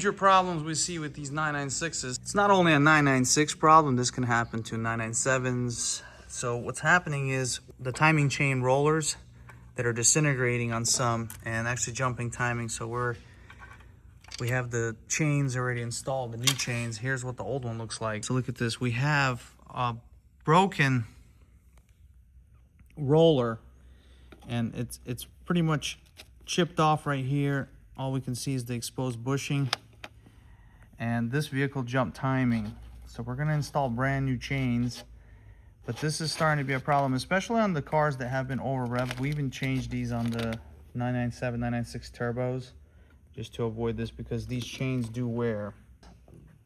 Major problems we see with these 996s, it's not only a 996 problem, this can happen to 997s. So what's happening is the timing chain rollers that are disintegrating on some and actually jumping timing. So we have the chains already installed, the new chains. Here's what the old one looks like. So look at this, we have a broken roller and it's pretty much chipped off right here. All we can see is the exposed bushing, and this vehicle jumped timing. So we're going to install brand new chains, but this is starting to be a problem, especially on the cars that have been over revved. We even changed these on the 997, 996 turbos just to avoid this, because these chains do wear.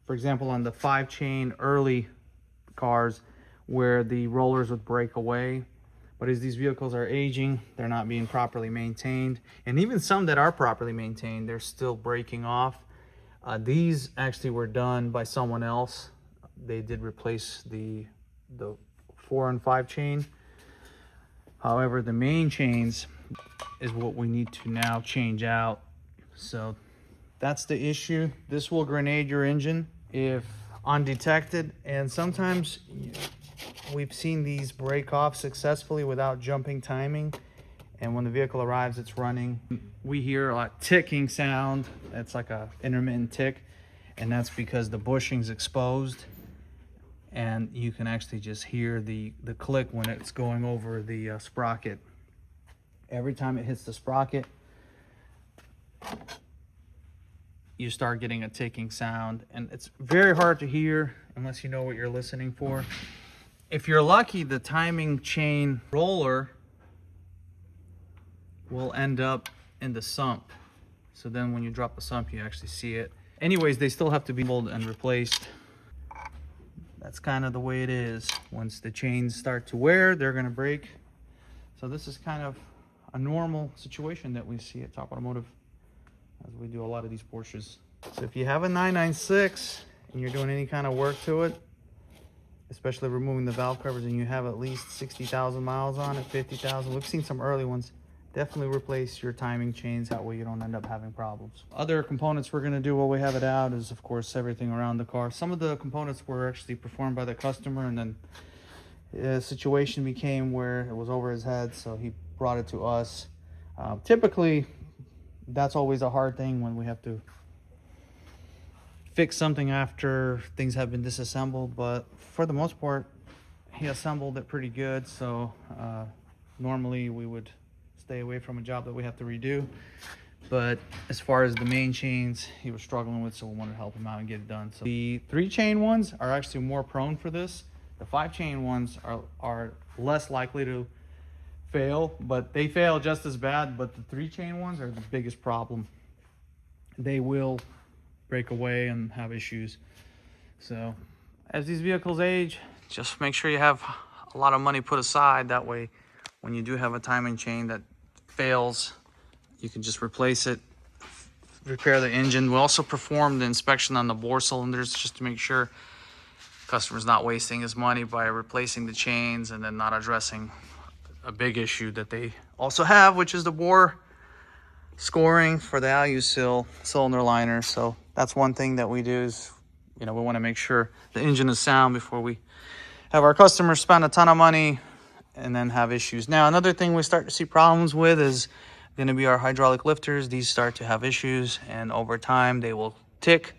For example, on the 5-chain early cars where the rollers would break away, but as these vehicles are aging, they're not being properly maintained, and even some that are properly maintained, they're still breaking off. These actually were done by someone else. They did replace the 4 and 5 chain. However, the main chains is what we need to now change out. So that's the issue. This will grenade your engine if undetected, and sometimes we've seen these break off successfully without jumping timing, and when the vehicle arrives, it's running. We hear a ticking sound. It's like a intermittent tick, and that's because the bushing's exposed, and you can actually just hear the click when it's going over the sprocket. Every time it hits the sprocket, you start getting a ticking sound, and it's very hard to hear unless you know what you're listening for. If you're lucky, the timing chain roller will end up in the sump. So then when you drop the sump, you actually see it. Anyways, they still have to be molded and replaced. That's kind of the way it is. Once the chains start to wear, they're gonna break. So this is kind of a normal situation that we see at Top Automotive as we do a lot of these Porsches. So if you have a 996 and you're doing any kind of work to it, especially removing the valve covers, and you have at least 60,000 miles on it, 50,000, we've seen some early ones, definitely replace your timing chains. That way you don't end up having problems. Other components we're going to do while we have it out is, of course, everything around the car. Some of the components were actually performed by the customer, and then the situation became where it was over his head, so he brought it to us. Typically, that's always a hard thing when we have to fix something after things have been disassembled, but for the most part, he assembled it pretty good. So normally we would stay away from a job that we have to redo, but as far as the main chains, he was struggling with, so we wanted to help him out and get it done. So the 3-chain ones are actually more prone for this. The 5-chain ones are less likely to fail, but they fail just as bad. But the 3-chain ones are the biggest problem. They will break away and have issues. So as these vehicles age, just make sure you have a lot of money put aside. That way, when you do have a timing chain that fails, you can just replace it, repair the engine. We also performed the inspection on the bore cylinders just to make sure customer's not wasting his money by replacing the chains and then not addressing a big issue that they also have, which is the bore scoring for the alusil cylinder liner. So that's one thing that we do is, we want to make sure the engine is sound before we have our customers spend a ton of money and then have issues. Now, another thing we start to see problems with is going to be our hydraulic lifters. These start to have issues, and over time they will tick.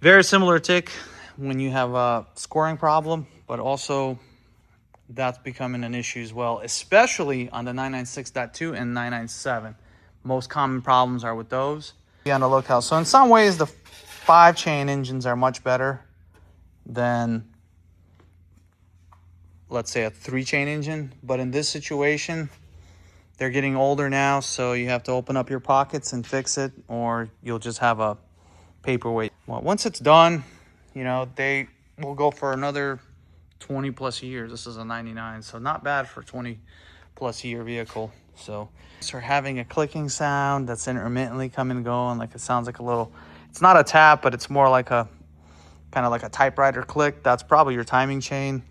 Very similar tick when you have a scoring problem, but also that's becoming an issue as well, especially on the 996.2 and 997. Most common problems are with those. Be on the lookout. So in some ways, the 5-chain engines are much better than, let's say, a 3-chain engine. But in this situation, they're getting older now, so you have to open up your pockets and fix it, or you'll just have a paperweight. Well, once it's done, they will go for another 20 plus years. This is a 99, so not bad for 20 plus year vehicle. So we're having a clicking sound that's intermittently coming and going, like it sounds like a little, it's not a tap, but it's more like a kind of like a typewriter click. That's probably your timing chain,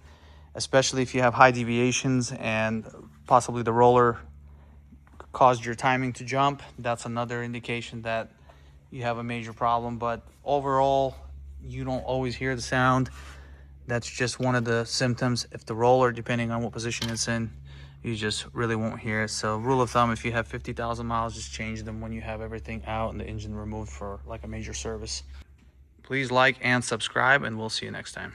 especially if you have high deviations and possibly the roller caused your timing to jump. That's another indication that you have a major problem. But overall, you don't always hear the sound. That's just one of the symptoms. If the roller, depending on what position it's in, you just really won't hear it. So rule of thumb, if you have 50,000 miles, just change them when you have everything out and the engine removed for like a major service. Please like and subscribe, and we'll see you next time.